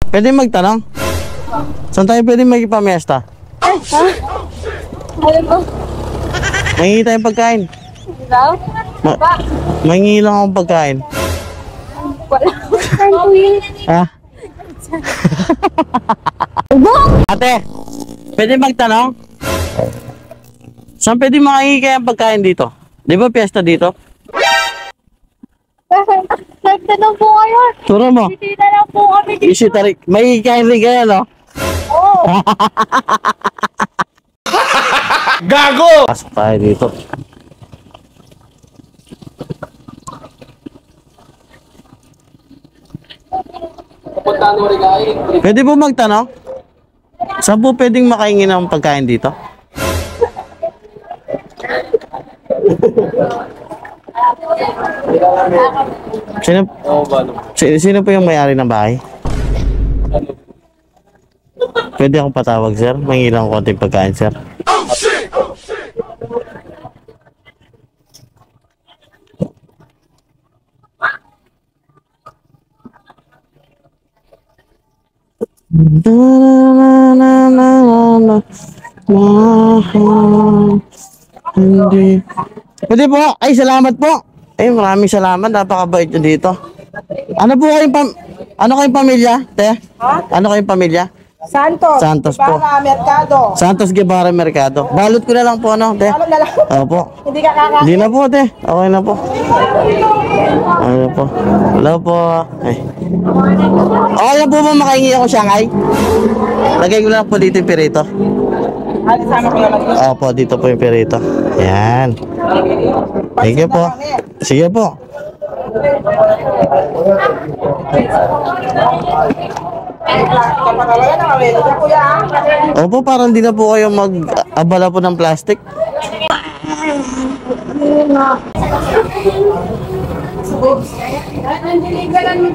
Pwede magtanong? Saan tayo pwede magpamiesta? Ha? Ano po? Mangingi tayong pagkain. Daw? Mangingi lang akong pagkain. Wala. Saan po yun? Ha? Ate, pwede magtanong? Saan pwede mangingi kayang pagkain dito? Di ba piyesta dito? Nagtanong po kayo. Turo mo. Hindi na lang po kami dito. Isi tarik. May kain rin kaya, no? Oo. Gago! Pasok tayo dito. Pwede po magtanong? Saan po pwedeng makaingin ng pagkain dito? Sino po yung may-ari ng bahay? Pwede akong patawag, sir? Mangingi lang konting pagkain, sir. Hindi. Pwede po. Ay, salamat po. Ay, maraming salamat. Napakabait nyo dito. Ano po kayong pamilya, te? Ha? Ano kayong pamilya? Santos. Santos po. Ibarra, Mercado. Santos Guevara Mercado. Balot ko na lang po, ano, te? Alam na lang. Opo. Hindi ka kakain. Hindi na po, te. Okay na po. Ano po? Hello po. Ay. Okay na po ba makahingi ako Shanghai? Lagay ko lang po dito yung perito. Ay, sama ko naman. Opo, dito po yung perito. Yan. Thank you po. Sige po. Kapag-alala ng Amerika, kuya. Opo, parang di na po kayo mag-abala po ng plastic.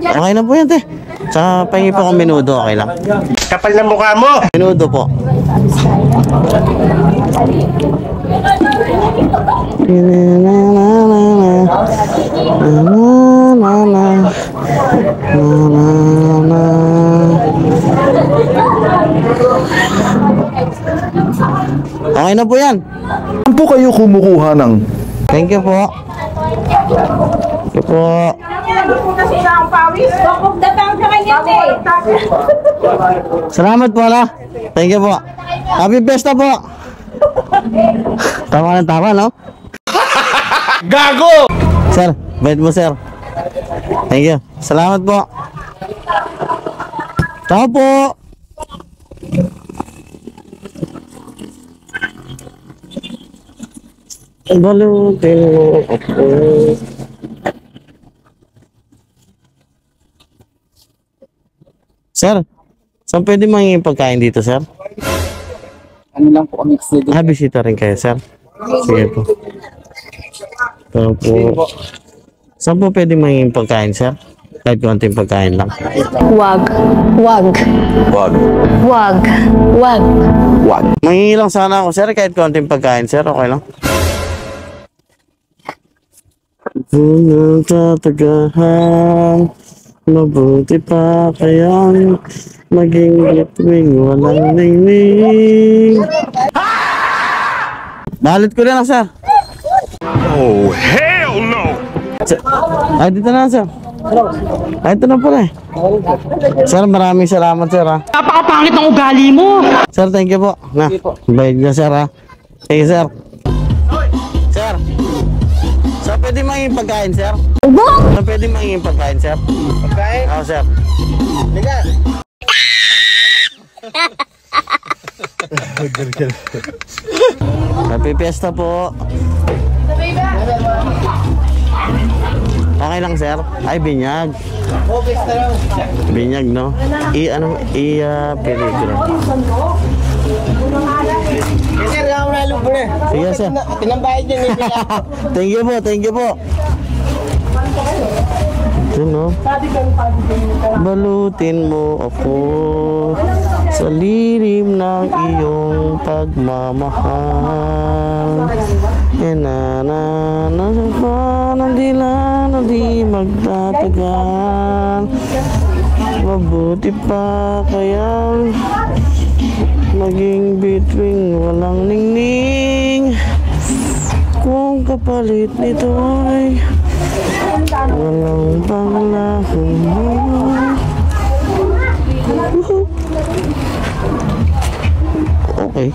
Okay na po yan, te. Sa pahingi po akong menudo, okay lang. Kapal na mukha mo! Menudo po. Okay na po yan. Saan po kayo kumukuha ng Thank you po. Thank you po. Kasi na ang pawis. Bakit datang sa kanya, Salamat po, ala. Thank you po. Happy Fiesta po. Tama na tama, no? Gago! Sir, bait mo, sir. Thank you. Salamat po. Tao po. Balutin mo ako. Sir, saan pwede mangingin pagkain dito, sir? Ano lang po kami kasi dito. Bisita rin kayo, sir? Sige po. Tao po. Saan po pwede mangingin pagkain, sir? Kahit konting pagkain lang. Wag. Wag. wag, Wag. Wag. wag? Mangingi lang sana ako, sir, kahit konting pagkain, sir. Okay lang. Kung tatagahan, mabuti pa kayang maging bituing walang ningning. Balot ko na lang, sir. Oh, hell no! Ay, dito na, sir. Ay, ito na pala eh. Sir, maraming salamat, sir, ha. Napakapangit ng ugali mo. Sir, thank you po. Na, bayad na, sir, ha. Thank you, sir. Sir, saan pwede mangingin pagkain, sir? Saan pwede mangingin pagkain, sir? Pagkain? Oo, sir. Liga! Happy Fiesta po. Okay lang, sir. Ay, binyag. Binyag, no? Peligro. Sir, ako na lupo na. Sige, sir. Tinambayad niya ni Pila. Thank you po, thank you po. Ito, no? Balutin mo ako sa lilim ng iyong pagmamahal. Nang di magtatagal. Mabuti pa kayang maging bituing walang ningning. Kung kapalit nito ay walang panglahong mo. Okay.